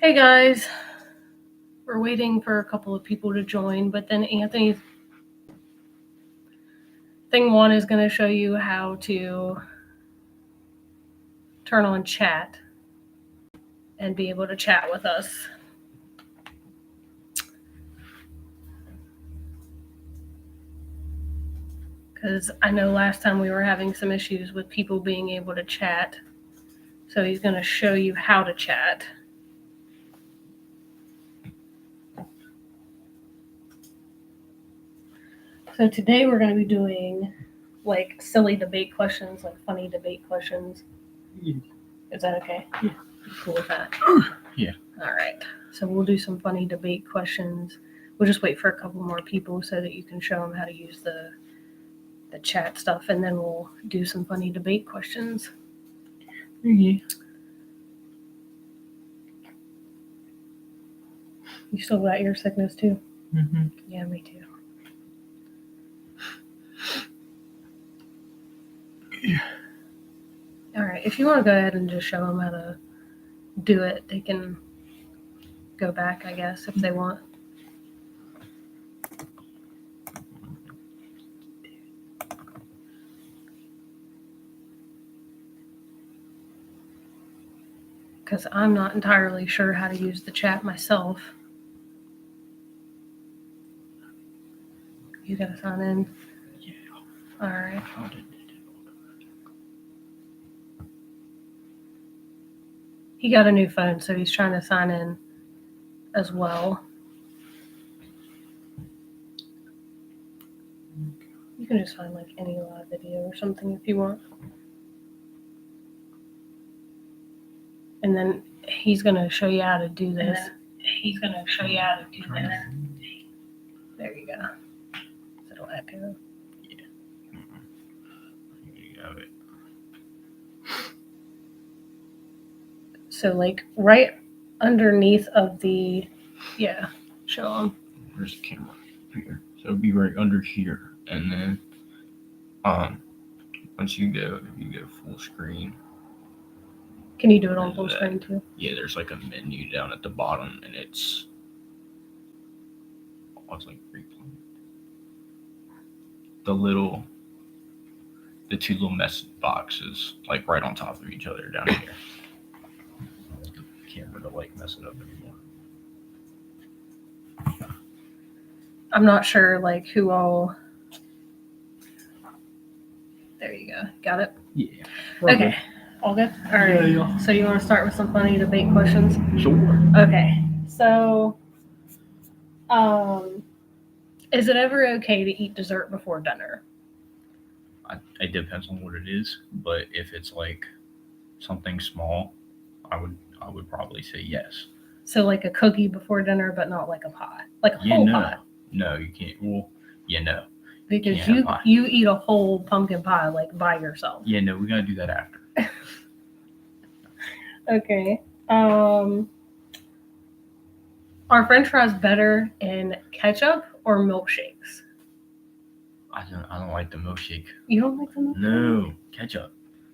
Hey guys, we're waiting for a couple of people to join, but then Anthony, thing one is going to show you how to turn on chat and be able to chat with us. Because I know last time we were having some issues with people being able to chat. So he's going to show you how to chat. So today we're going to be doing like silly debate questions, like funny debate questions. Yeah. Is that okay? Yeah. You cool with that? Yeah. All right. So we'll do some funny debate questions. We'll just wait for a couple more people so that you can show them how to use the chat stuff, and then we'll do some funny debate questions. Yeah. You still got ear sickness too? Mm-hmm. Yeah, me too. Yeah. All right. If you want to go ahead and just show them how to do it, they can go back, I guess, if they want. Because I'm not entirely sure how to use the chat myself. You got to sign in? Yeah. All right. He got a new phone, so he's trying to sign in as well. You can just find like any live video or something if you want. And then he's going to show you how to do this. There you go. It'll echo. Yeah. You got it. So like right underneath of the, show them. Where's the camera? Here. So it'll be right under here, and then once you go full screen. Can you do it on full screen too? Yeah, there's like a menu down at the bottom, and it's like the two little message boxes, like right on top of each other down here. Camera to like mess it up anymore. I'm not sure like who all. There you go. Got it? Yeah. Okay. All good? All right. Yeah. So you want to start with some funny debate questions? Sure. Okay. So, is it ever okay to eat dessert before dinner? It depends on what it is, but if it's like something small, I would probably say yes. So like a cookie before dinner, but not like a pie, like a whole pie. No, you can't. Well, no. Because you eat a whole pumpkin pie like by yourself. Yeah, no, we gotta do that after. Okay. Are French fries better in ketchup or milkshakes? I don't like the milkshake. You don't like the milkshake? No, ketchup.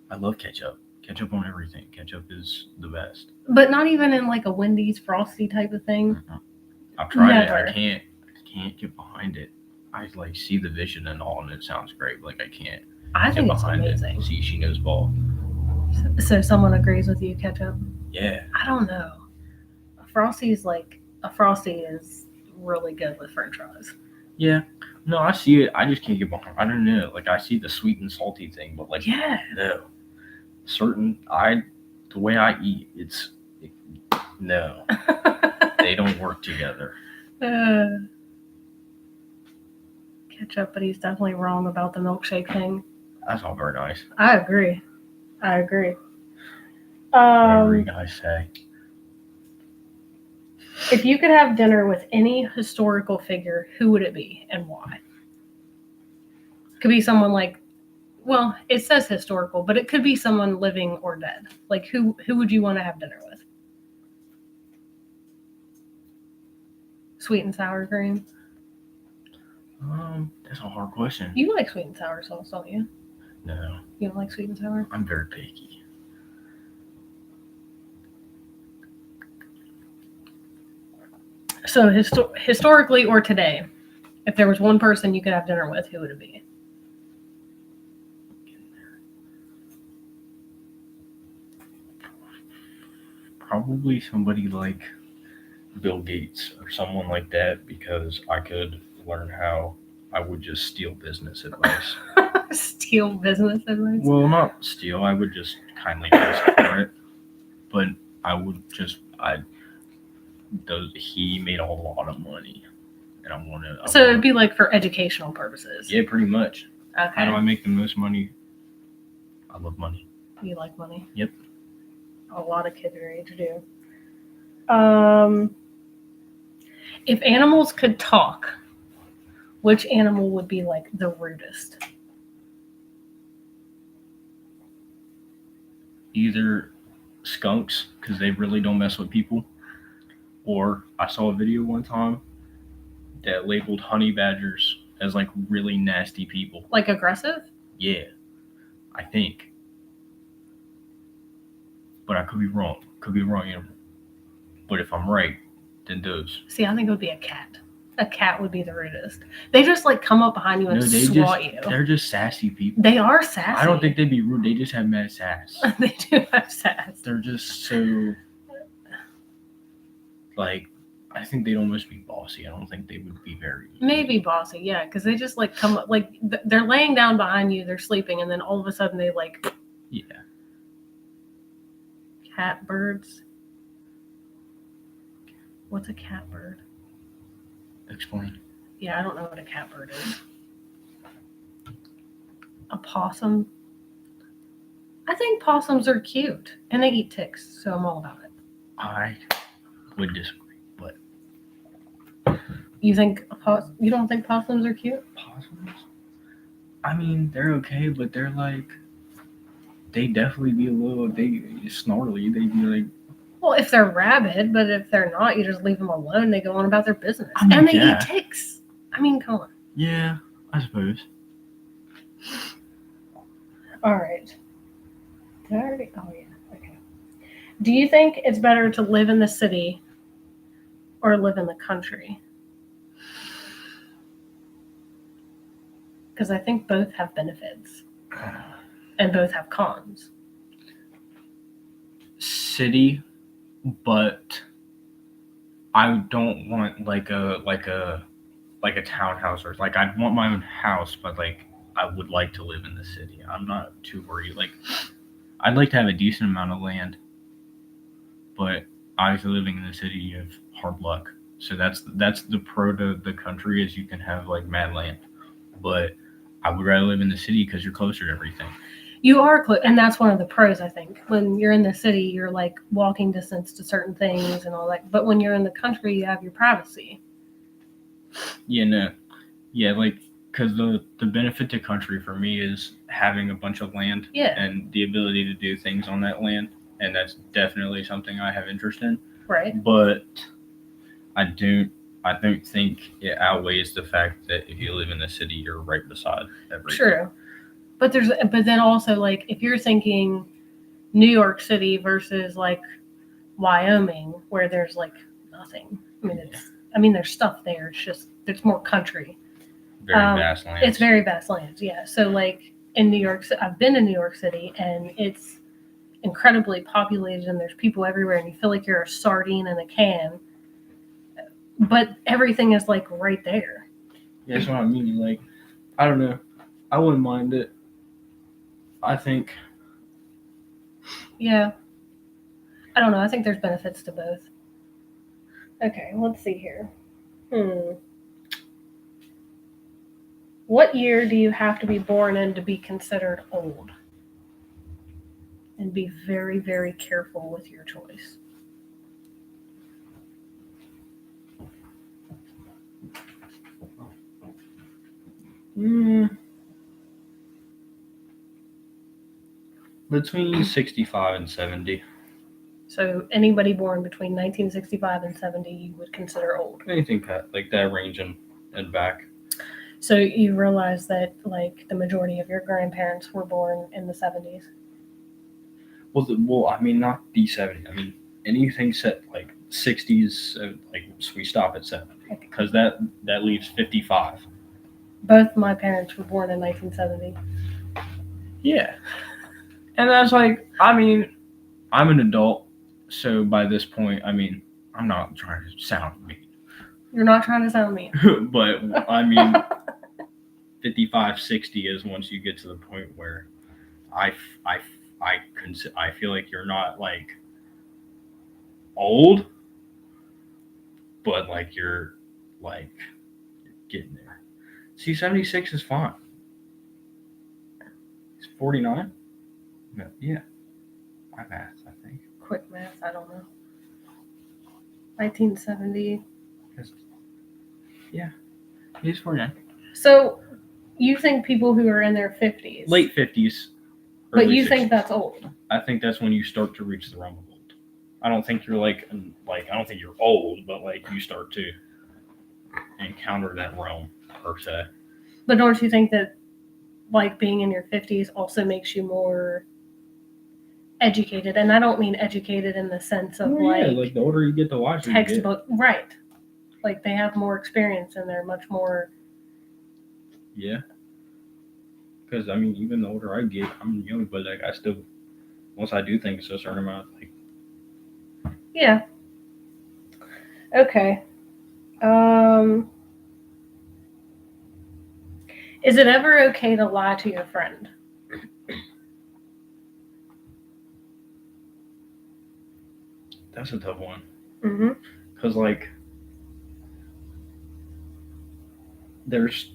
I love ketchup. Ketchup on everything. Ketchup is the best. But not even in like a Wendy's Frosty type of thing? Mm-hmm. I've tried Never. it. I can't get behind it. I like see the vision and all, and it sounds great. Like I can't. I think get it's behind amazing. It. See, she knows ball. So someone agrees with you, ketchup? Yeah. I don't know. A Frosty is really good with French fries. Yeah. No, I see it. I just can't get behind. I don't know. Like I see the sweet and salty thing, but like no. The way I eat, no. They don't work together. Ketchup, but he's definitely wrong about the milkshake thing. That's all very nice. I agree. Whatever you guys say. If you could have dinner with any historical figure, who would it be and why? Could be someone like, well, it says historical, but it could be someone living or dead. Like who would you want to have dinner with? Sweet and sour cream? That's a hard question. You like sweet and sour sauce, don't you? No. You don't like sweet and sour? I'm very picky. So historically or today, if there was one person you could have dinner with, who would it be? Probably somebody like Bill Gates or someone like that, because I could learn how I would just steal business advice. Steal business advice? Well, not steal. I would just kindly ask for it, but I would just he made a lot of money, and I want to. So it'd be like for educational purposes. Yeah, pretty much. Okay. How do I make the most money? I love money. You like money? Yep. A lot of kids your age do. If animals could talk, which animal would be like the rudest? Either skunks, because they really don't mess with people, or I saw a video one time that labeled honey badgers as like really nasty people. Like aggressive? Yeah, I think. But I could be wrong. But if I'm right, then those. See, I think it would be a cat. A cat would be the rudest. They just like come up behind you and swat you. They're just sassy people. They are sassy. I don't think they'd be rude. They just have mad sass. They do have sass. They're just so, like, I think they'd almost be bossy. I don't think they would be very. Maybe bossy, yeah, because they just like come up, like they're laying down behind you, they're sleeping, and then all of a sudden they like. Yeah. Catbirds. What's a catbird? Explain. Yeah, I don't know what a catbird is. A possum. I think possums are cute, and they eat ticks, so I'm all about it. I would disagree, but You think you don't think possums are cute? possums? I mean, they're okay, but they're like, they definitely be a little, they snarly. They'd be like, Well, if they're rabid, but if they're not, you just leave them alone. They go on about their business, I mean, and they yeah. eat ticks. I mean, come on. yeah, I suppose. All right. Did I already? Oh yeah. Okay. Do you think it's better to live in the city or live in the country? Because I think both have benefits and both have cons. City, but I don't want like a townhouse, or like I'd want my own house, but like I would like to live in the city. I'm not too worried. Like I'd like to have a decent amount of land, but obviously living in the city you have hard luck. So that's the pro to the country, is you can have like mad land, but I would rather live in the city because you're closer to everything. You are close, and that's one of the pros, I think. When you're in the city, you're like walking distance to certain things and all that. But when you're in the country, you have your privacy. Yeah, no, yeah, like because the benefit to country for me is having a bunch of land, Yeah. and the ability to do things on that land, and that's definitely something I have interest in. Right. But I don't think it outweighs the fact that if you live in the city, you're right beside everything. True. But then also, like, if you're thinking New York City versus like Wyoming, where there's like nothing. I mean, there's stuff there. It's just there's more country. Very vast lands. It's very vast lands, yeah. So like in New York, I've been in New York City, and it's incredibly populated, and there's people everywhere, and you feel like you're a sardine in a can. But everything is like right there. Yeah, that's what I mean. Like, I don't know. I wouldn't mind it. I think. Yeah. I don't know. I think there's benefits to both. Okay, let's see here. What year do you have to be born in to be considered old? And be very, very careful with your choice. Between 65 and 70. So anybody born between 1965 and 70, you would consider old. Anything like that range and back. So you realize that like the majority of your grandparents were born in the 70s? Well, I mean, not the 70s. I mean, anything set like 60s, like so we stop at 70 because that leaves 55. Both my parents were born in 1970. Yeah, and that's like, I mean, I'm an adult, so by this point, I mean, I'm not trying to sound mean, You're not trying to sound mean. but I mean, 55, 60 is once you get to the point where I feel like you're not like old, but like you're like getting there. See, 76 is fine. It's 49. No, yeah, my math, I think. Quick math, I don't know. 1970. Yeah, he's 49. So you think people who are in their 50s, Late 50s. but early you 60s. think that's old? I think that's when you start to reach the realm of old. I don't think you're like I don't think you're old, but like you start to encounter that realm per se. But don't you think that like being in your 50s also makes you more educated? And I don't mean educated in the sense of like the older you get to watch it, textbook, right? Like they have more experience and they're much more. Yeah. Because I mean, even the older I get, I'm young, but like I still, once I do things a certain amount, like. Yeah. Okay. Is it ever okay to lie to your friend? That's a tough one. Mm-hmm. Because like, there's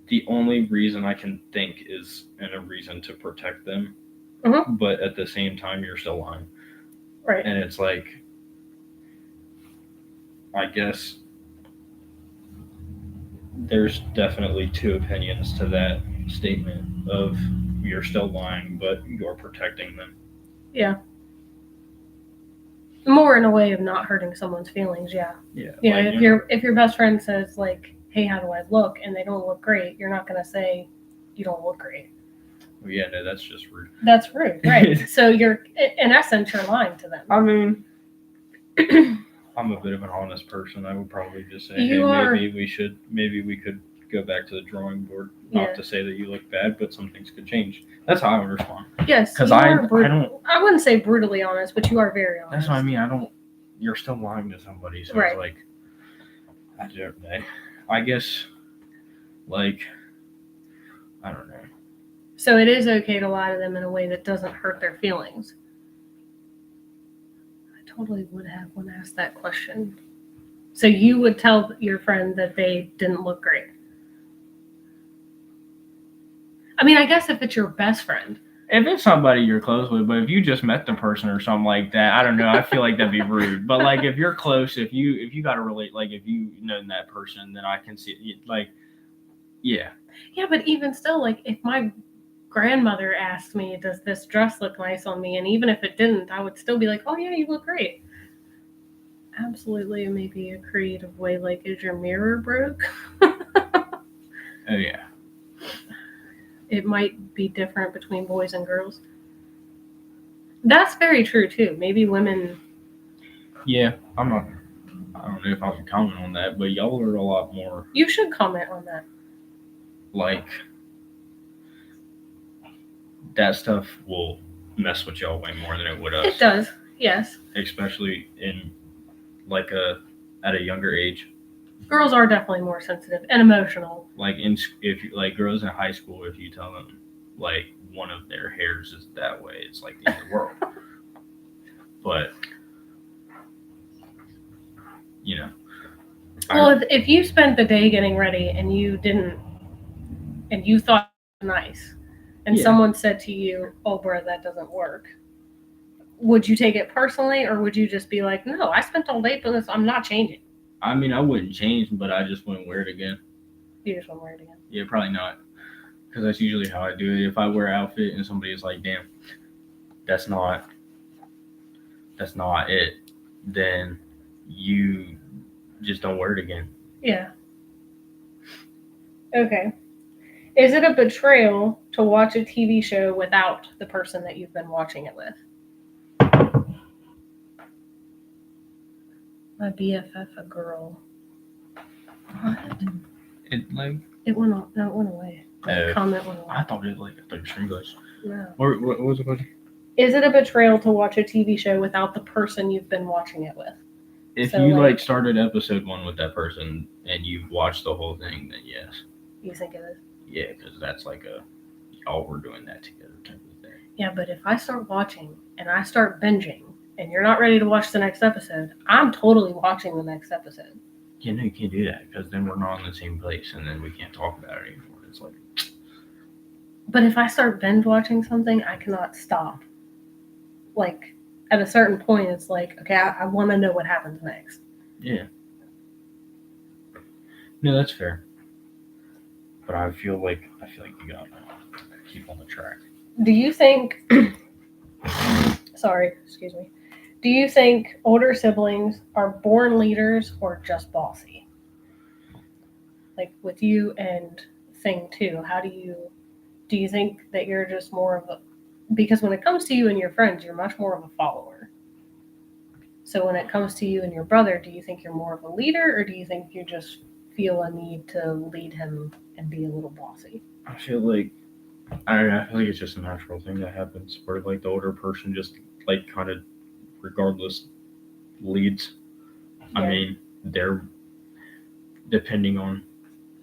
the only reason I can think is in a reason to protect them, but at the same time, you're still lying. Right. And it's like, I guess there's definitely two opinions to that statement of you're still lying, but you're protecting them. Yeah. More in a way of not hurting someone's feelings, yeah. Yeah. You know, if your best friend says like, "Hey, how do I look?" and they don't look great, you're not gonna say you don't look great. Well, yeah, no, that's just rude. That's rude, right? So you're, in essence, you're lying to them. I mean, I'm a bit of an honest person. I would probably just say, maybe we could go back to the drawing board. Not to say that you look bad, but some things could change. That's how I would respond. Yes, because I don't. I wouldn't say brutally honest, but you are very honest. That's what I mean. I don't. You're still lying to somebody, so right. It's like, I don't know. I guess, like, I don't know. So it is okay to lie to them in a way that doesn't hurt their feelings. I totally would have when asked that question. So you would tell your friend that they didn't look great. I mean, I guess if it's your best friend. If it's somebody you're close with, but if you just met the person or something like that, I don't know. I feel like that'd be rude. But like if you're close, if you got to relate, like if you know that person, then I can see it. Like, yeah. Yeah, but even still, like if my grandmother asked me, "Does this dress look nice on me?" and even if it didn't, I would still be like, "Oh yeah, you look great." Absolutely, maybe a creative way, like, is your mirror broke? Oh yeah. It might be different between boys and girls. That's very true too. Maybe women. Yeah, I don't know if I should comment on that, but y'all are a lot more. You should comment on that. Like, that stuff will mess with y'all way more than it would us. It does, yes. Especially in at a younger age. Girls are definitely more sensitive and emotional. Like like girls in high school, if you tell them like one of their hairs is that way, it's like the end of the world. But you know. Well, if you spent the day getting ready and you thought it was nice, and someone said to you, "Oh, bro, that doesn't work," would you take it personally, or would you just be like, "No, I spent all day doing this. I'm not changing." I mean, I wouldn't change, but I just wouldn't wear it again. You just wouldn't wear it again? Yeah, probably not. Because that's usually how I do it. If I wear an outfit and somebody is like, "Damn, that's not it," then you just don't wear it again. Yeah. Okay. Is it a betrayal to watch a TV show without the person that you've been watching it with? My BFF a girl. What? It like It went off. No, it went away. The Oh. comment went away. I thought it like I thought your English. No. What was it called? Is it a betrayal to watch a TV show without the person you've been watching it with? If So, you like- like started episode 1 with that person and you've watched the whole thing, then yes. You think it is? Yeah, because that's like a y'all were doing that together type of thing. Yeah, but if I start watching and I start binging and you're not ready to watch the next episode, I'm totally watching the next episode. Yeah, no, you can't do that because then we're not in the same place and then we can't talk about it anymore. It's like But if I start binge watching something, I cannot stop. Like, at a certain point, it's like, okay, I want to know what happens next. yeah. No, that's fair. But I feel like you gotta keep on the track. Do you think, sorry, excuse me. Do you think older siblings are born leaders or just bossy? Like with you and Thing too, do you think that you're just more of a, because when it comes to you and your friends, you're much more of a follower. So when it comes to you and your brother, do you think you're more of a leader or do you think you just feel a need to lead him and be a little bossy? I feel like it's just a natural thing that happens where like the older person just like kind of regardless leads. I Yeah. mean, they're depending on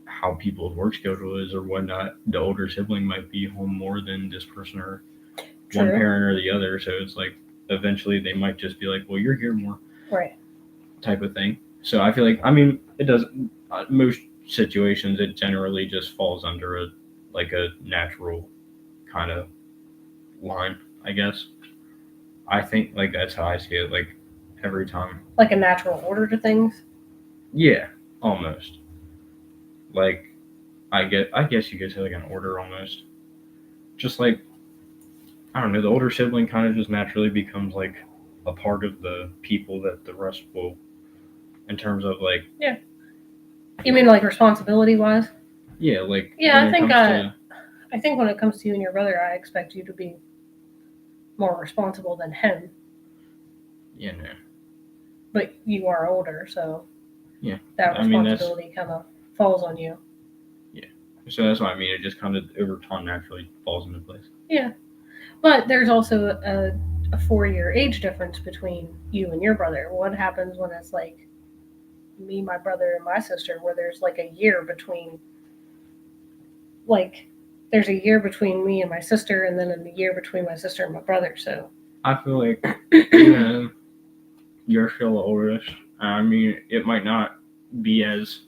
how people's work schedule is or whatnot, the older sibling might be home more than this person or one True. parent or the other. So it's like eventually they might just be like, well, you're here more Right. type of thing. So I feel like, I mean, it does, most situations, it generally just falls under a natural kind of line, I guess. I think like that's how I see it. Like every time. Like a natural order to things. Yeah, almost. Like, I guess you could say like an order almost. Just like, I don't know, the older sibling kind of just naturally becomes like a part of the people that the rest will, in terms of like. You mean like responsibility wise? Yeah, like. Yeah, when it comes to- I think when it comes to you and your brother, I expect you to be more responsible than him. Yeah, no. But you are older, so Yeah. that I mean, that's- responsibility kind of falls on you. So that's what I mean. It just kind of over time naturally falls into place. Yeah. But there's also a 4-year age difference between you and your brother. What happens when it's like me, my brother, and my sister, where there's like a year between, like, there's a year between me and my sister, and then a year between my sister and my brother. So I feel like you're still the oldest. I mean, it might not be as,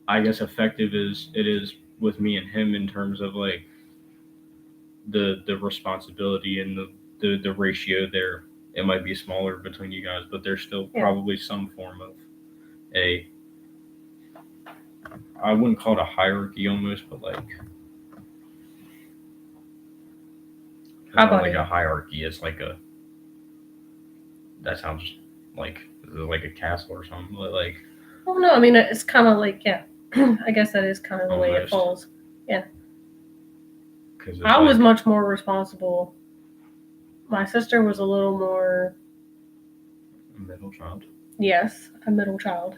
I guess, effective as it is with me and him in terms of like the responsibility and the ratio there. It might be smaller between you guys, but there's still probably some form of a, I wouldn't call it a hierarchy almost, but like, it's How not about like you? a hierarchy. It's like a, that sounds like a castle or something, but like, well, no, I mean it's kind of like, yeah. I guess that is kind of the way it Almost. falls. because I was much more responsible. My sister was a little more, middle child. yes, a middle child.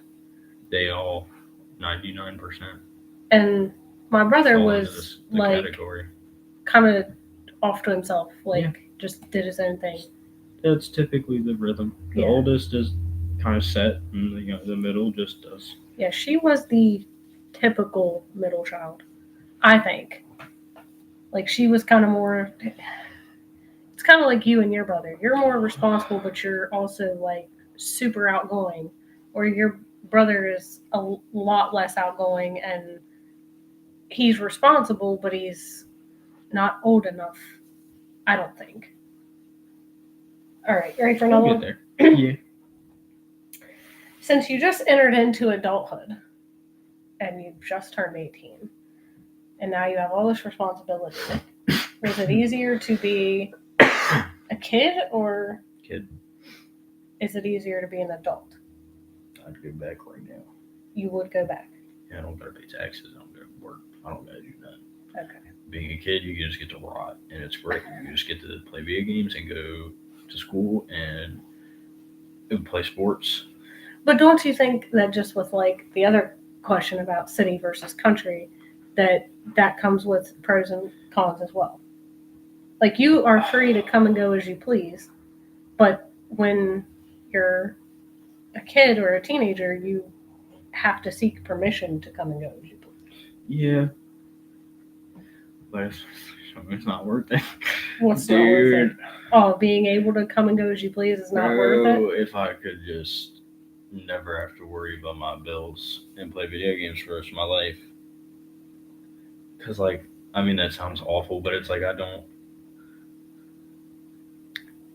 They all 99% And my brother fall into was the like category. kind of off to himself, like just did his own thing. That's typically the rhythm. The Yeah. oldest is kind of set, and the middle just does. Yeah, she was the typical middle child, I think. Like she was kind of more, it's kind of like you and your brother. You're more responsible, but you're also like super outgoing, or your brother is a lot less outgoing and he's responsible, but he's not old enough, I don't think. All right, ready for another We'll one? get there. Yeah. Since you just entered into adulthood and you just turned 18 and now you have all this responsibility, was it easier to be a kid or Kid. is it easier to be an adult? I'd go back right now. You would go back. Yeah, I don't gotta pay taxes. I don't gotta work. I don't gotta do that. Okay. Being a kid, you just get to rot, and it's great. You just get to play video games and go to school and Play sports. But don't you think that just with like the other question about city versus country, that comes with pros and cons as well? Like you are free to come and go as you please, but when you're a kid or a teenager, you have to seek permission to come and go as you please. Yeah, but it's not worth it. What's not worth it? Oh, being able to come and go as you please is not worth it. If I could just never have to worry about my bills and play video games for the rest of my life. Because, like, I mean, that sounds awful, but it's like I don't.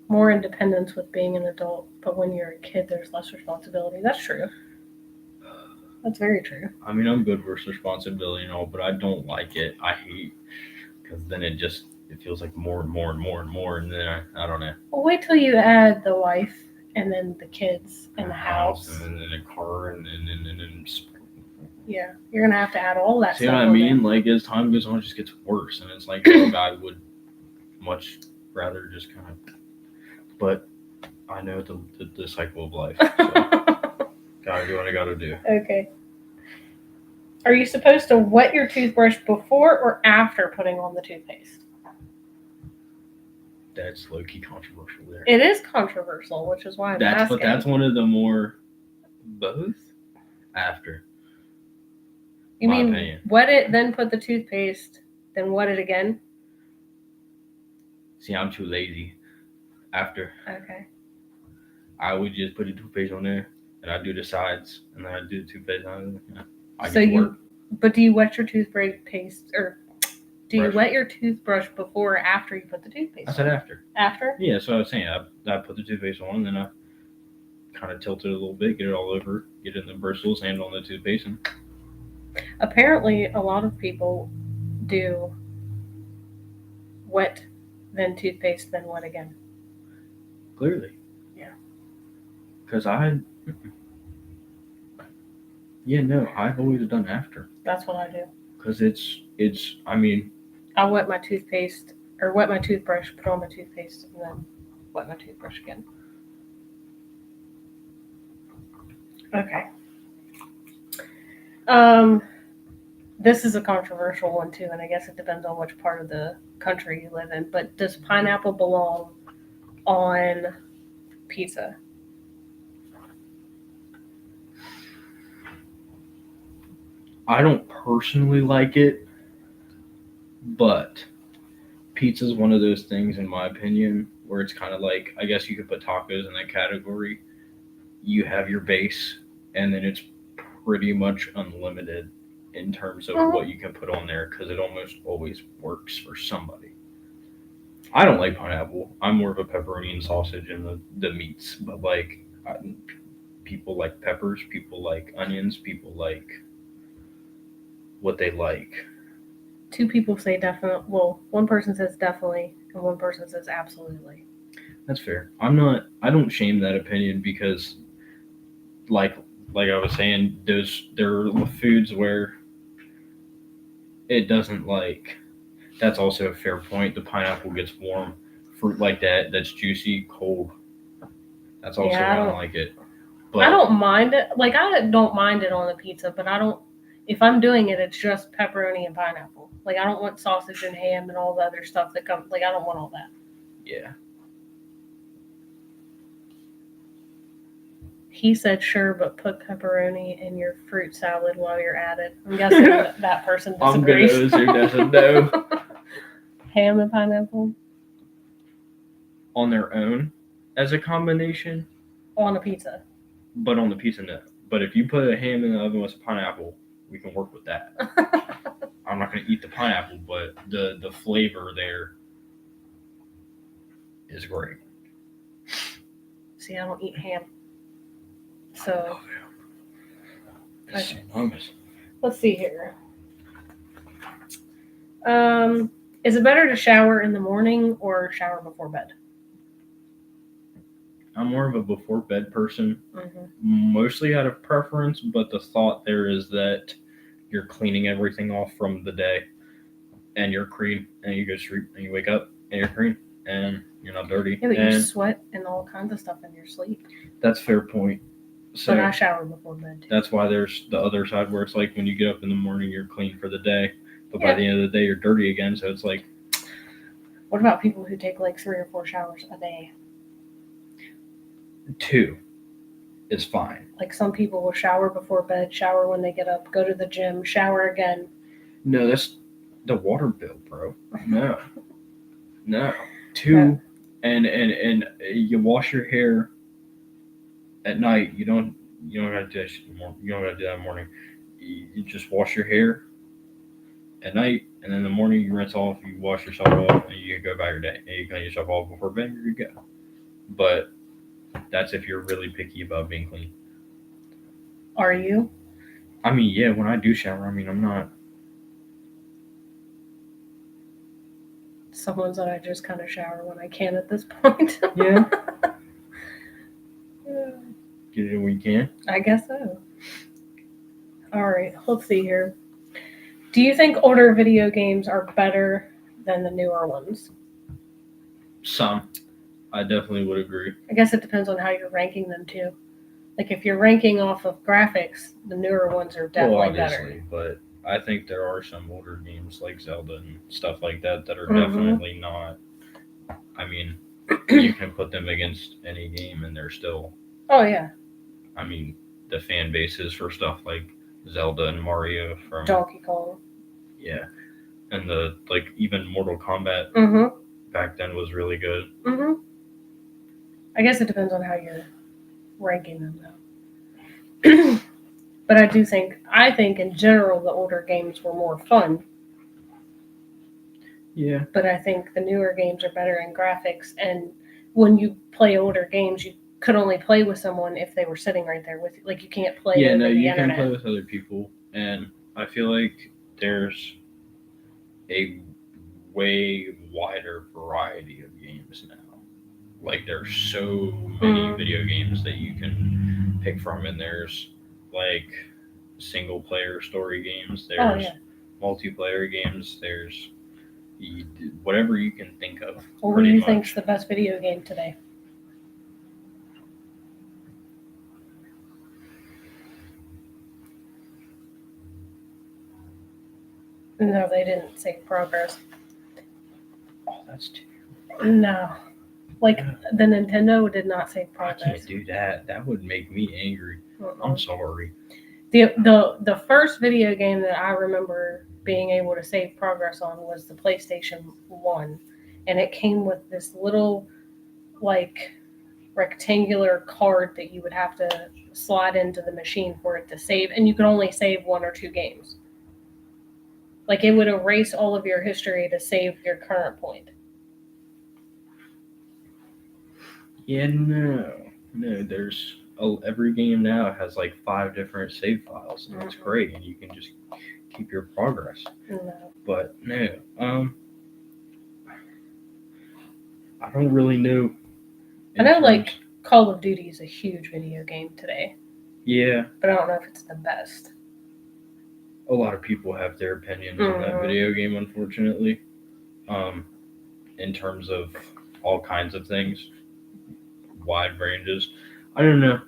More independence with being an adult, but when you're a kid, there's less responsibility. That's true. That's very true. I mean, I'm good with responsibility and all, but I don't like it. I hate because then it feels like more and more and more and more, and then I don't know. Well, wait till you add the wife and then the kids and the house. And then a car and yeah, you're gonna have to add all that. See stuff what I on mean? there. Like as time goes on, it just gets worse, and it's like I would much rather just kind of. But I know the cycle of life. So gotta do what I gotta do. Okay. Are you supposed to wet your toothbrush before or after putting on the toothpaste? That's low key controversial there. It is controversial, which is why I'm asking. But that's one of the more both after. You my mean opinion. wet it, then put the toothpaste, then wet it again? See, I'm too lazy. After. Okay. I would just put the toothpaste on there, and I do the sides, and then I do the toothpaste on it. But do you wet your toothpaste, or do you Brush. wet your toothbrush before or after you put the toothpaste I said on? after. After? Yeah, that's what I was saying. I put the toothpaste on, and then I kind of tilt it a little bit, get it all over, get it in the bristles, and on the toothpaste. And Apparently, a lot of people do wet, then toothpaste, then wet again. clearly. Yeah. Because I've always done after. That's what I do. Because it's, I mean. I'll wet my toothpaste, or wet my toothbrush, put on my toothpaste, and then wet my toothbrush again. Okay. This is a controversial one too, and I guess it depends on which part of the country you live in, but does pineapple belong on pizza? I don't personally like it, but pizza is one of those things, in my opinion, where it's kind of like, I guess you could put tacos in that category. You have your base, and then it's pretty much unlimited in terms of what you can put on there, because it almost always works for somebody. I don't like pineapple. I'm more of a pepperoni and sausage and the meats, but like people like peppers, people like onions, people like what they like. Two people say definitely. Well, one person says definitely, and one person says absolutely. That's fair. I don't shame that opinion, because like I was saying, there are foods where it doesn't like. That's also a fair point. The pineapple gets warm. Fruit like that's juicy, cold. That's also why I don't like it. But I don't mind it. Like, I don't mind it on the pizza, but I don't. If I'm doing it, it's just pepperoni and pineapple. Like, I don't want sausage and ham and all the other stuff that comes. Like, I don't want all that. Yeah. He said, sure, but put pepperoni in your fruit salad while you're at it. I'm guessing that person disagrees. I'm going to assume that's a no. Ham and pineapple? On their own, as a combination? On a pizza. But on the pizza, no. But if you put a ham in the oven with pineapple, we can work with that. I'm not going to eat the pineapple, but the flavor there is great. See, I don't eat ham. So, It's enormous. Let's see here. Is it better to shower in the morning or shower before bed? I'm more of a before bed person, Mm-hmm. mostly out of preference, but the thought there is that you're cleaning everything off from the day, and you're clean, and you go to sleep, and you wake up, and you're clean. and you're not dirty. Yeah, but you And sweat and all kinds of stuff in your sleep. that's a fair point. So But I shower before bed too. that's why there's the other side where it's like when you get up in the morning, you're clean for the day, but by the end of the day, you're dirty again. So it's like, What about people who take like 3 or 4 showers a day? 2 is fine. Like some people will shower before bed, shower when they get up, go to the gym, shower again. No, that's the water bill, bro. No. 2, and you wash your hair at night. You don't have to do that shit in the morning. You don't have to do that in the morning. You just wash your hair at night, and then in the morning you rinse off, you wash yourself off, and you go about your day. And you clean yourself off before bed, you're good. But that's if you're really picky about being clean. Are you? I mean, yeah, when I do shower, I mean, I'm not. Someone said I just kind of shower when I can at this point. Yeah. Get it when you can. I guess so. All right, let's see here. Do you think older video games are better than the newer ones? Some. I definitely would agree. I guess it depends on how you're ranking them too. Like if you're ranking off of graphics, the newer ones are definitely better. But I think there are some older games like Zelda and stuff like that that are Mhm. definitely not. I mean, you can put them against any game and they're still. Oh yeah, I mean, the fan bases for stuff like Zelda and Mario from Donkey Kong. yeah, and the like even Mortal Kombat Mm-hmm. back then was really good. Mm-hmm. I guess it depends on how you're ranking them though. But I think in general the older games were more fun. Yeah. But I think the newer games are better in graphics, and when you play older games, you could only play with someone if they were sitting right there with you. Like you can't play Yeah, over no, the you internet. can play with other people, and I feel like there's a way wider variety of games now. Like there's so many Mhm. video games that you can pick from, and there's like single player story games. There's yeah. multiplayer games. There's whatever you can think of. What do pretty you much. think's the best video game today? No, they didn't save progress. Oh, that's too. No. Like the Nintendo did not save I progress. can't do that. That would make me angry. I'm sorry. The first video game that I remember being able to save progress on was the PlayStation 1. And it came with this little like rectangular card that you would have to slide into the machine for it to save, and you could only save 1 or 2 games. Like it would erase all of your history to save your current point. Yeah, no. There's every game now has like 5 different save files, and it's Mhm. great, and you can just keep your progress. No. But no, I don't really know. I know, like Call of Duty is a huge video game today, yeah, but I don't know if it's the best. a lot of people have their opinions on that Mhm. video game, unfortunately. In terms of all kinds of things, wide ranges. I don't know.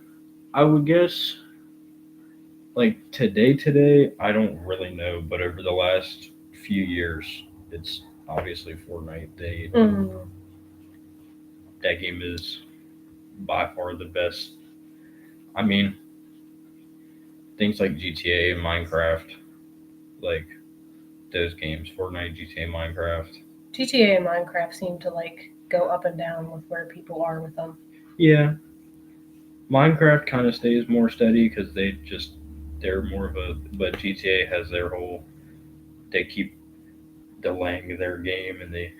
I would guess like today, I don't really know, but over the last few years, it's obviously Fortnite. Mhm. That game is by far the best. I mean, things like GTA and Minecraft, like those games, Fortnite, GTA, Minecraft. GTA and Minecraft seem to like go up and down with where people are with them. Yeah, Minecraft kind of stays more steady because they're more of a. But GTA has their whole. They keep delaying their game, and they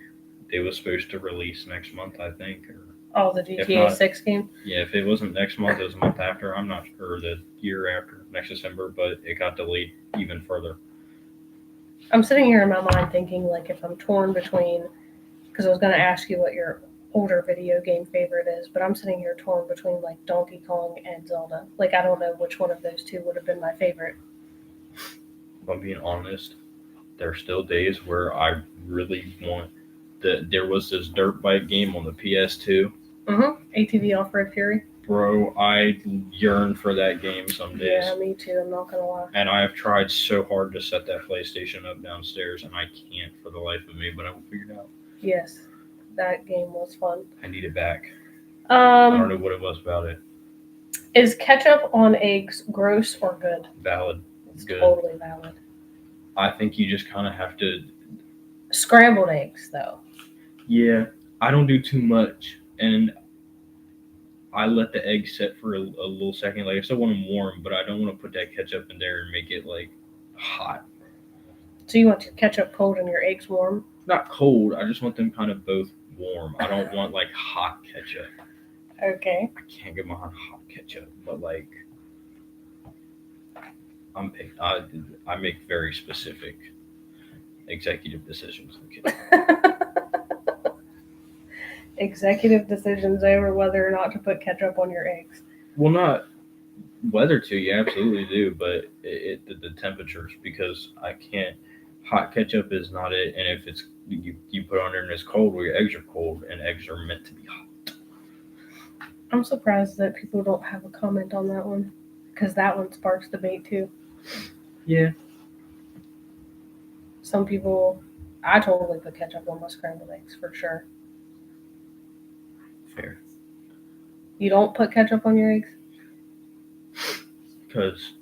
was supposed to release next month, I think, or Oh, the GTA not- 6 game? yeah, if it wasn't next month, it was a month after. I'm not sure, the year after, next December, but it got delayed even further. I'm sitting here in my mind thinking, like, if I'm torn between, because I was going to ask you what your older video game favorite is, but I'm sitting here torn between, like, Donkey Kong and Zelda. Like, I don't know which one of those two would have been my favorite. If I'm being honest, there are still days where I really want there was this dirt bike game on the PS2. ATV Off-Road Fury. Bro, I yearn for that game some days. Yeah, me too. I'm not gonna lie. And I have tried so hard to set that PlayStation up downstairs, and I can't for the life of me. But I will figure it out. Yes, that game was fun. I need it back. I don't know Um, what it was about it. is ketchup on eggs gross or good? Valid. It's Good. totally valid. I think you just kind of have to. Scrambled eggs, though. Yeah, I don't do too much, and I let the egg set for a little second. Like I still want them warm, but I don't want to put that ketchup in there and make it like hot. So you want your ketchup cold and your eggs warm? Not cold. I just want them kind of both warm. I don't want like hot ketchup. Okay. I can't get behind hot ketchup, but like I make very specific executive decisions. Executive decisions over whether or not to put ketchup on your eggs. Well, not whether to, you absolutely do, but the temperatures, because I can't. Hot ketchup is not it, and if it's you put it on there and it's cold, well, your eggs are cold, and eggs are meant to be hot. I'm surprised that people don't have a comment on that one, because that one sparks debate too. Yeah. Some people, I totally put ketchup on my scrambled eggs for sure. Fair. You don't put ketchup on your eggs? Because,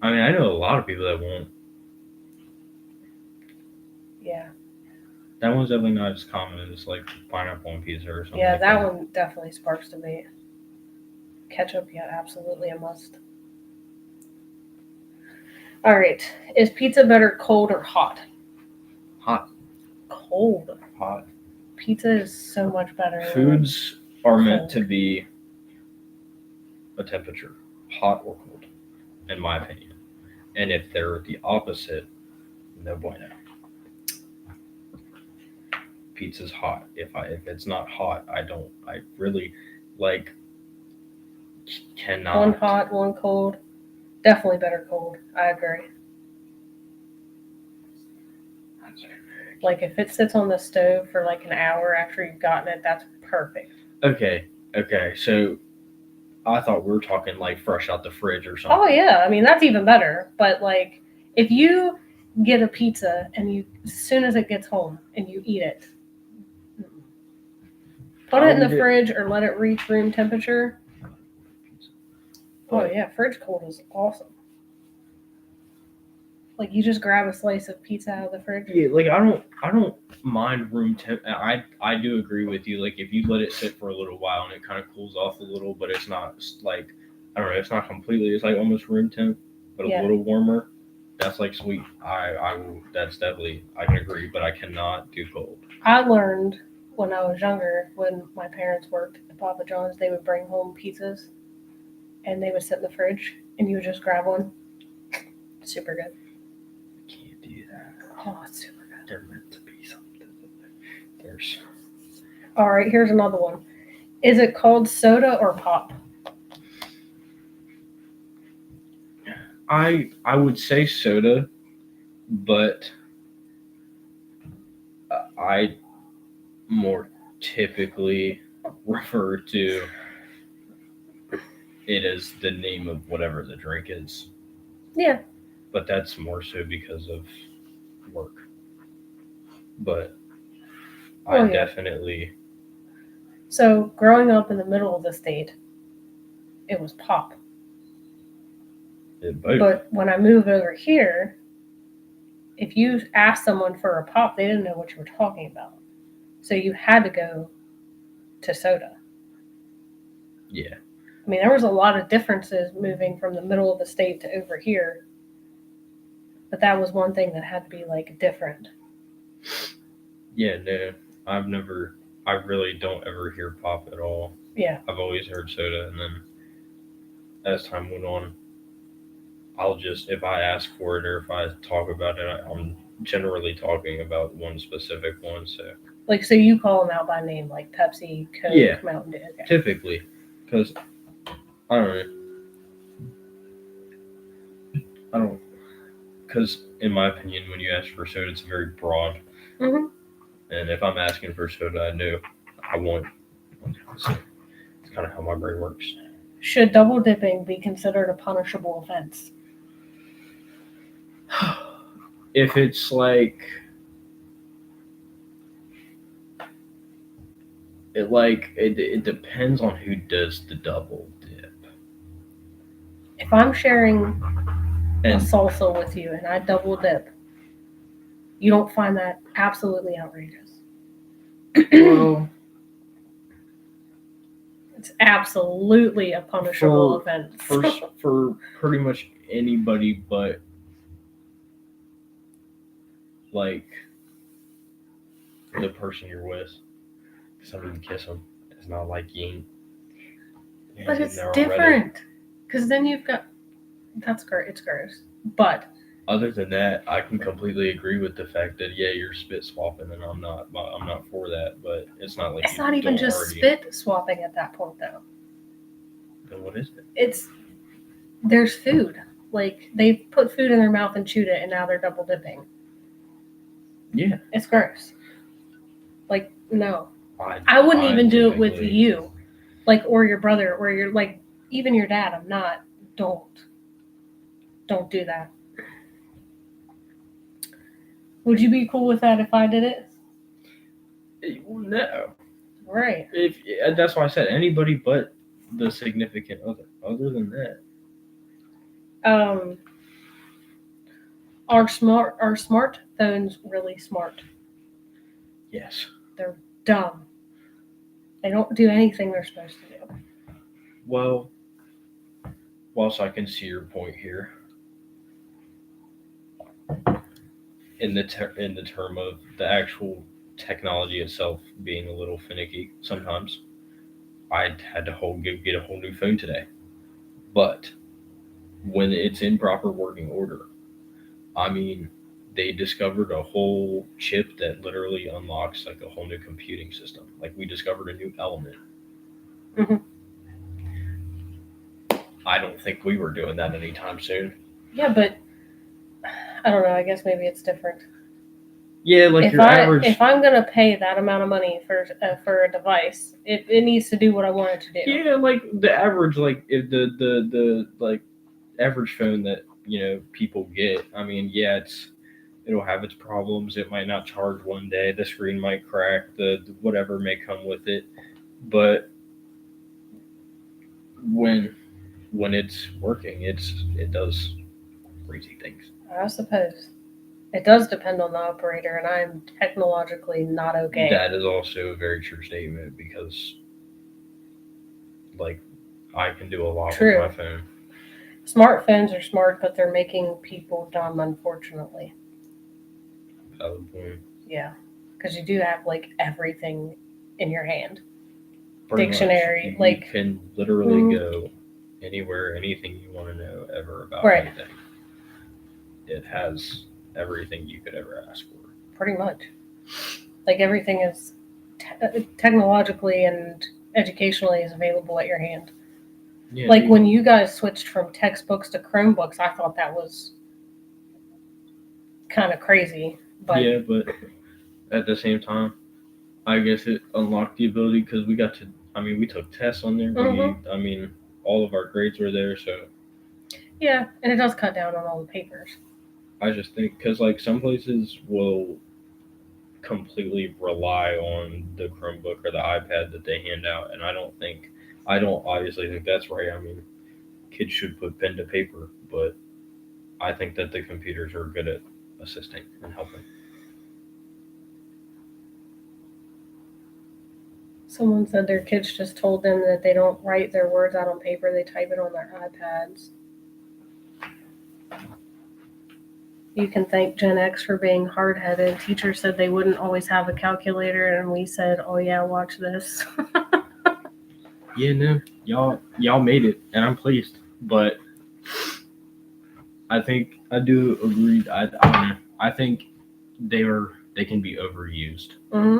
I mean, I know a lot of people that won't. Yeah. That one's definitely not as common as like pineapple on pizza or something. Yeah, like that one definitely sparks debate. Ketchup, yeah, absolutely a must. All right. Is pizza better cold or hot? Hot. Cold. Hot. Pizza is so much better. Foods are meant cold. to be a temperature, hot or cold, in my opinion. And if they're the opposite, no bueno. Pizza's hot. If it's not hot, I really like cannot. One hot, one cold. Definitely better cold. I agree. Like if it sits on the stove for like an hour after you've gotten it, that's perfect. Okay. So I thought we were talking like fresh out the fridge or something. Oh yeah, I mean that's even better. But like if you get a pizza and you as soon as it gets home and you eat it, put it in the fridge or let it reach room temperature. Oh yeah, fridge cold is awesome. Like you just grab a slice of pizza out of the fridge. Yeah, like I don't mind room temp. I do agree with you. Like if you let it sit for a little while and it kind of cools off a little, but it's not like I don't know. It's not completely. It's like almost room temp, but a little warmer. That's like sweet. I will. That's definitely. I can agree, but I cannot do cold. I learned when I was younger, when my parents worked at Papa John's, they would bring home pizzas, and they would sit in the fridge, and you would just grab one. Super good. Can't do that. Oh, it's super good. They're meant to be something. There's. All right, here's another one. Is it called soda or pop? I would say soda, but I more typically refer to it as the name of whatever the drink is. Yeah. But that's more so because of work. But I definitely. So growing up in the middle of the state, it was pop. But when I moved over here, if you asked someone for a pop, they didn't know what you were talking about. So you had to go to soda. Yeah. I mean, there was a lot of differences moving from the middle of the state to over here. But that was one thing that had to be like different. Yeah, no. I really don't ever hear pop at all. Yeah. I've always heard soda, and then as time went on, I'll just, if I ask for it or if I talk about it, I'm generally talking about one specific one. So, like, so you call them out by name, like Pepsi, Coke, Mountain Dew. Okay. Typically, because I don't, because in my opinion, when you ask for soda, it's very broad. Mm-hmm. And if I'm asking for soda, I know I want. So it's kind of how my brain works. Should double dipping be considered a punishable offense? If it's like it depends on who does the double dip. If I'm sharing a And salsa with you and I double dip, you don't find that absolutely outrageous? well, It's absolutely a punishable offense. for pretty much anybody but like the person you're with, because I mean, kiss them. It's not like you ain't. But it's they're already- different. Because then you've got. That's gross. It's gross. But Other than that, I can completely agree with the fact that yeah, you're spit swapping, and I'm not for that. But it's not like it's you not even don't just already- spit swapping at that point, though. Then what is it? There's food. Like, they put food in their mouth and chewed it, and now they're double dipping. Yeah, It's gross. Like, no. I wouldn't even do it with typically- you. Like, or your brother, or your, like, even your dad. I'm not. Don't do that. Would you be cool with that if I did it? No, Right. if that's why I said anybody but the significant other. Other than that, Are smartphones really smart? yes. They're dumb. They don't do anything they're supposed to do. Well, whilst I can see your point here, in the term of the actual technology itself being a little finicky sometimes, I had to get a whole new phone today. But when it's in proper working order, I mean, they discovered a whole chip that literally unlocks like a whole new computing system. Like we discovered a new element. Mhm. I don't think we were doing that anytime soon. Yeah, but I don't know. I guess maybe it's different. Yeah, like your average. If I'm gonna pay that amount of money for a device, it needs to do what I want it to do. Yeah, like the average, like if the like average phone that people get. I mean, yeah, it'll have its problems. It might not charge one day. The screen might crack. The whatever may come with it, but when it's working, it does crazy things. I suppose it does depend on the operator, and I'm technologically not okay. That is also a very true statement because, like, I can do a lot True. with my phone. Smartphones are smart, but they're making people dumb, unfortunately. Valid point. Yeah, because you do have like everything in your hand. Pretty much. Dictionary, You like- can literally Mhm. go anywhere, anything you want to know ever about Right. anything. It has everything you could ever ask for. Pretty much. Like everything is technologically and educationally is available at your hand. Yeah, Like when you guys switched from textbooks to Chromebooks, I thought that was kind of crazy. But yeah, but at the same time, I guess it unlocked the ability because we got to. I mean, we took tests on there. Mhm. I mean, all of our grades were there, so yeah, and it does cut down on all the papers. I just think because like some places will completely rely on the Chromebook or the iPad that they hand out, and I don't obviously think that's right. I mean, kids should put pen to paper, but I think that the computers are good at assisting and helping. Someone said their kids just told them that they don't write their words out on paper, they type it on their iPads. You can thank Gen X for being hard-headed. Teachers said they wouldn't always have a calculator, and we said, oh yeah, watch this. Yeah, no, y'all made it, and I'm pleased. But I think I do agree. I don't know. I think they can be overused, hmm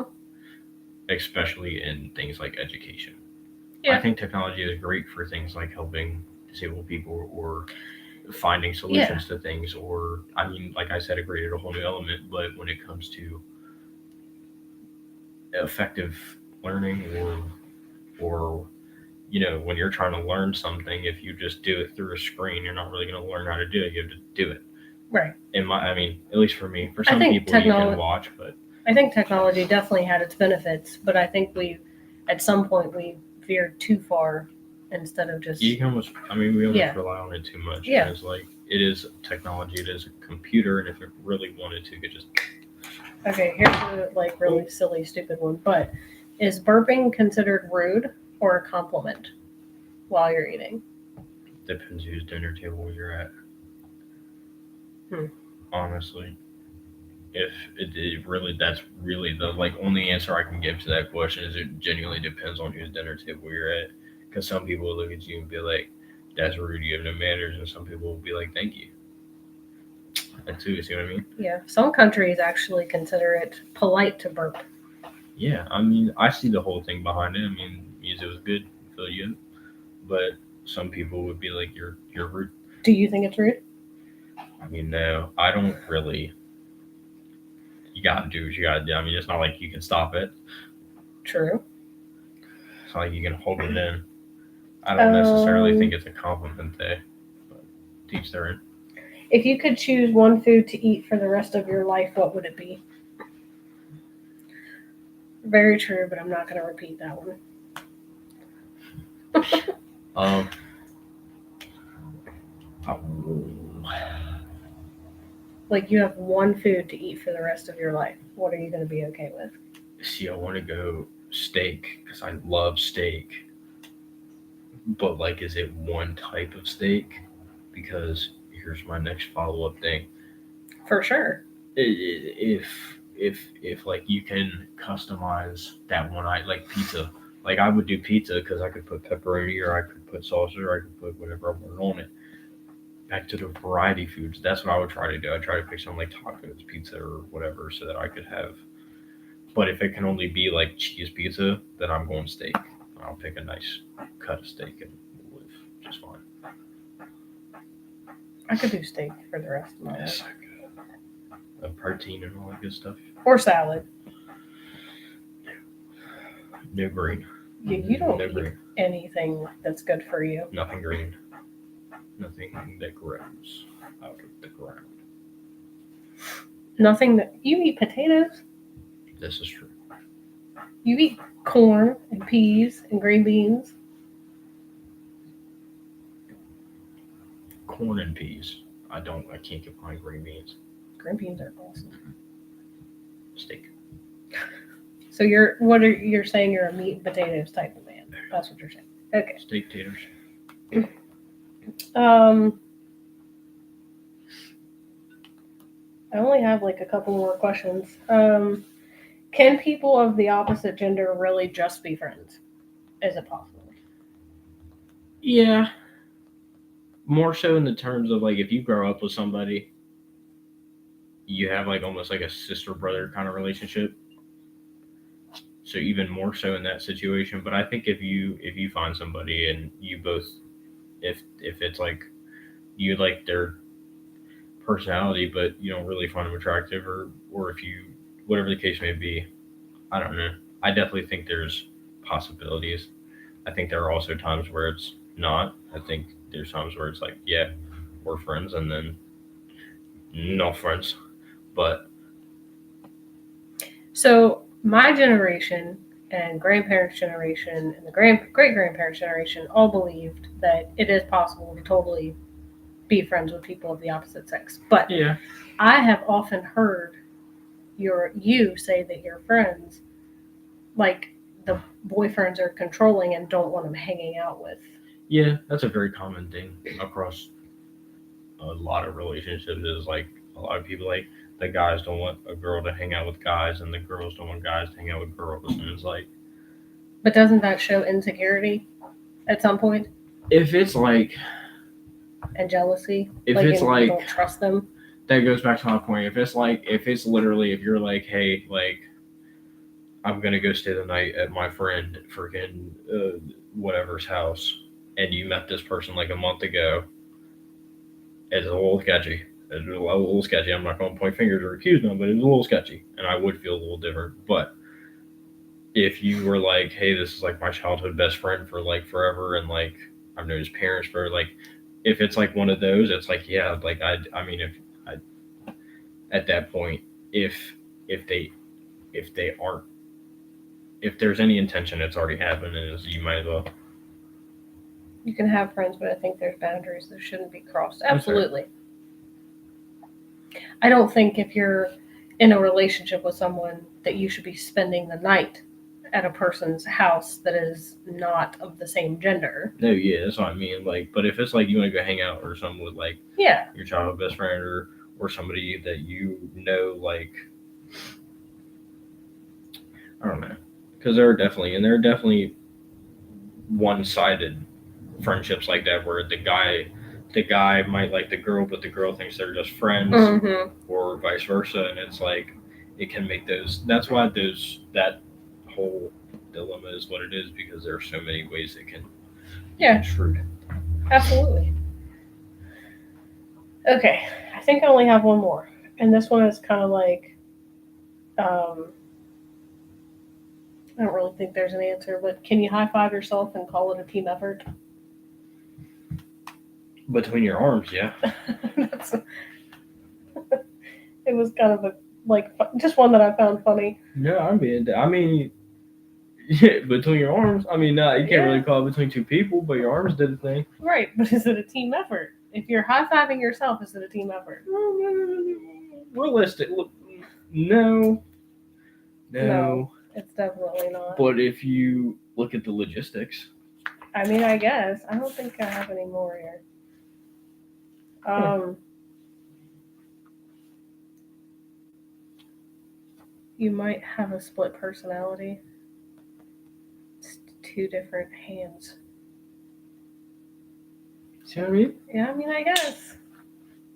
especially in things like education. Yeah. I think technology is great for things like helping disabled people or finding solutions to things, or I mean, like I said, it created a whole new element. But when it comes to effective learning, or when you're trying to learn something, if you just do it through a screen, you're not really going to learn how to do it. You have to do it. Right. I mean, at least for me, for I some think people you can watch, but I think technology definitely had its benefits, but I think at some point, we veered too far instead of just. you can almost, we almost Yeah. rely on it too much. Yeah. Because like it is technology, it is a computer, and if it really wanted to, it could just. Okay, here's a really silly, stupid one. But is burping considered rude or a compliment while you're eating? Depends whose dinner table you're at. Hmm. Honestly, if it really, that's really the only answer I can give to that question is it genuinely depends on whose dinner table you're at. Because some people will look at you and be like, "That's rude. You have no manners," and some people will be like, "Thank you." That too. You see what I mean? Yeah, some countries actually consider it polite to burp. Yeah, I see the whole thing behind it. Music was good, fill you up. But some people would be like, "You're rude." Do you think it's rude? No, I don't really. You gotta do what you gotta do. It's not like you can stop it. True. It's not like you can hold it in. I don't necessarily think it's a compliment though. But teach their own. If you could choose one food to eat for the rest of your life, what would it be? Very true, but I'm not going to repeat that one. Oh. Like you have one food to eat for the rest of your life. What are you going to be okay with? See, I want to go steak because I love steak. But is it one type of steak? Because here's my next follow-up thing. For sure. If you can customize that one, I like pizza. I would do pizza because I could put pepperoni or I could put salsa or I could put whatever I want on it. Back to the variety foods. That's what I would try to do. I try to pick something like tacos, pizza, or whatever, so that I could have. But if it can only be cheese pizza, then I'm going steak. I'll pick a nice cut of steak and we'll live just fine. I could do steak for the rest of my life. Yes, I could. Protein and all that good stuff. Or salad. No green. You don't No eat green. anything that's good for you. Nothing green. Nothing that grows out of the ground. Nothing that you eat potatoes. This is true. You eat corn and peas and green beans. Corn and peas. I can't get behind green beans. Green beans are awesome. Steak. So you're saying you're a meat and potatoes type of man. That's what you're saying. Okay. Steak taters. I only have a couple more questions. Can people of the opposite gender really just be friends? Is it possible? Yeah. More so in the terms of if you grow up with somebody, you have almost a sister brother kind of relationship. So even more so in that situation. But I think if you find somebody and you both, if it's you like their personality, but you don't really find them attractive, or if you, whatever the case may be, I don't know. I definitely think there's possibilities. I think there are also times where it's not. I think there's times where it's yeah, we're friends, and then not friends. But so my generation and grandparents' generation and the great-grandparents' generation all believed that it is possible to totally be friends with people of the opposite sex. But yeah, I have often heard you say that your friends, the boyfriends are controlling and don't want them hanging out with. Yeah, that's a very common thing across a lot of relationships. Is a lot of people the guys don't want a girl to hang out with guys, and the girls don't want guys to hang out with girls, and it's But doesn't that show insecurity at some point? If it's and jealousy, if it's you don't trust them. That goes back to my point. If it's literally, if you're hey, I'm gonna go stay the night at my friend freaking whatever's house, and you met this person a month ago, it's a little sketchy. It's a little sketchy. I'm not going to point fingers or accuse them, but it's a little sketchy, and I would feel a little different. But if you were like, hey, this is like my childhood best friend for like forever, and like I've known his parents for like, if it's like one of those, it's like, yeah, like I mean, if I at that point, if if they if they aren't, if there's any intention, it's already happened, and you might as well. You can have friends, but I think there's boundaries that shouldn't be crossed. fair. Absolutely. I don't think if you're in a relationship with someone that you should be spending the night at a person's house that is not of the same gender. No, yeah, that's what I mean. Like, but if it's like you want to go hang out or something with like Yeah. your childhood best friend or somebody that you know, like I don't know, because there are definitely one-sided friendships like that where the guy might like the girl, but the girl thinks they're just friends, Mm-hmm. or vice versa, and it's like it can make those. That's why that whole dilemma is what it is, because there are so many ways it can be Yeah. construed. Absolutely. Okay. I think I only have one more. And this one is kind of like, I don't really think there's an answer, but can you high five yourself and call it a team effort? Between your arms, yeah. That's, it was kind of a, like, just one that I found funny. Yeah, I mean, yeah, between your arms. I mean, you can't Yeah. really call it between two people, but your arms did the thing. Right, but is it a team effort? If you're high fiving yourself, is it a team effort? Realistic. Look, no. No. It's definitely not. But if you look at the logistics, I mean, I guess. I don't think I have any more here. You might have a split personality. It's two different hands. see what I mean? Yeah, I mean, I guess.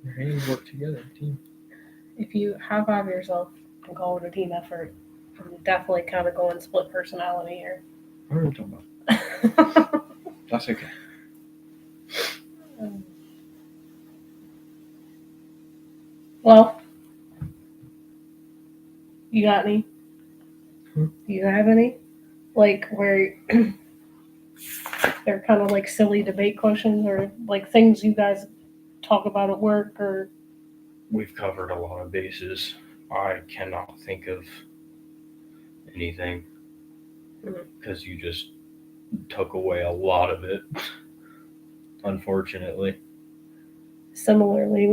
Your hands work together, team. If you high five yourself and call it a team effort, I'm definitely kind of going split personality here. I don't know what you're talking about. That's okay. Well, you got any? Hmm? Do you have any? Like where they're kind of like silly debate questions or like things you guys talk about at work or. We've covered a lot of bases. I cannot think of anything because you just took away a lot of it, unfortunately. Similarly,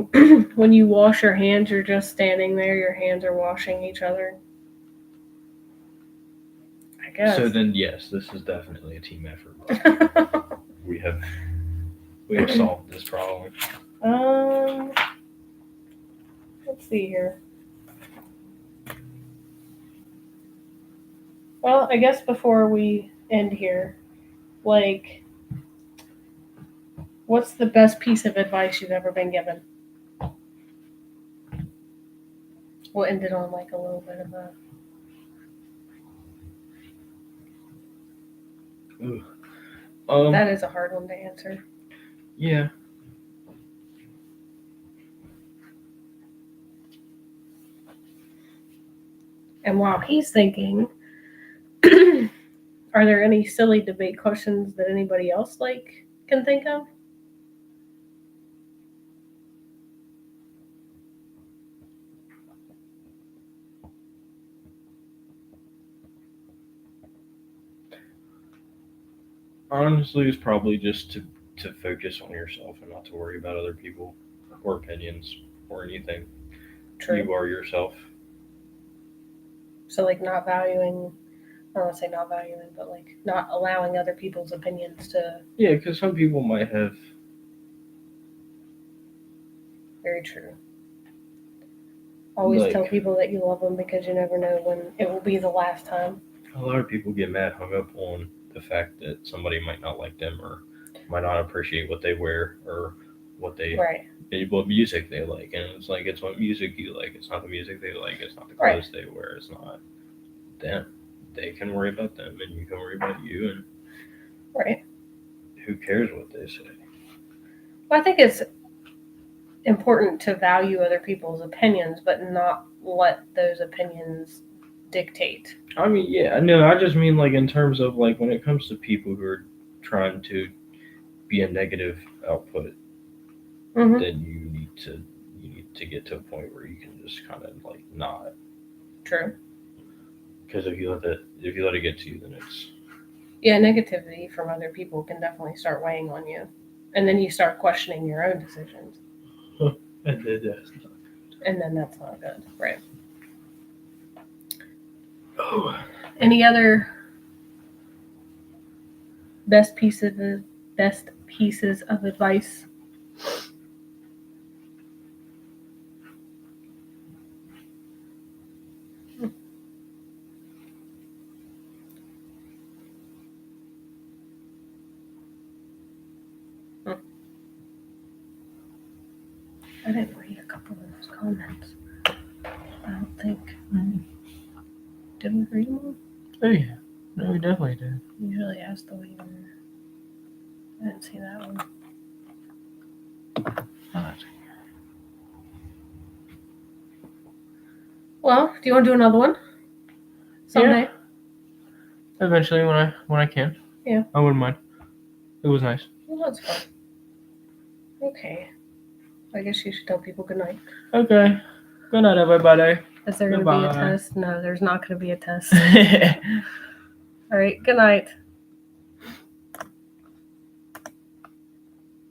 when you wash your hands, you're just standing there, your hands are washing each other. I guess. So then, yes, this is definitely a team effort. We have solved this problem. Let's see here. Well, I guess before we end here, like, what's the best piece of advice you've ever been given? We'll end it on like a little bit of a. That is a hard one to answer. Yeah. And while he's thinking, are there any silly debate questions that anybody else like can think of? Honestly, it's probably just to focus on yourself and not to worry about other people or opinions or anything. True. You are yourself. So, like, not valuing, I don't want to say not valuing, but like not allowing other people's opinions to. Yeah, because some people might have. Very true. Always Like, tell people that you love them because you never know when it will be the last time. a lot of people get mad, hung up on the fact that somebody might not like them or might not appreciate what they wear or what they Right. what music they like, and it's like it's what music you like. It's not the music they like. It's not the clothes they wear. It's not them. They can worry about them, and you can worry about you. And Right. who cares what they say? Well, I think it's important to value other people's opinions, but not let those opinions dictate. I mean, yeah, no, I just mean like in terms of like when it comes to people who are trying to be a negative output, Mhm. then you need to get to a point where you can just kind of like not, True. because if you let it get to you, then it's Yeah, negativity from other people can definitely start weighing on you. And then you start questioning your own decisions. and then And then that's not good. Right. oh, Any other best pieces of advice? I didn't read a couple of those comments. I don't think. Did we read them all? Oh yeah, no, we definitely did. Usually ask the leader. I didn't see that one. Well, do you want to do another one? Someday? Eventually, when I can. Yeah. I wouldn't mind. It was nice. Well, that's fun. Okay. I guess you should tell people good night. Okay. Good night, everybody. Is there going to be a Goodbye. test? No, there's not going to be a test. All right. Good night.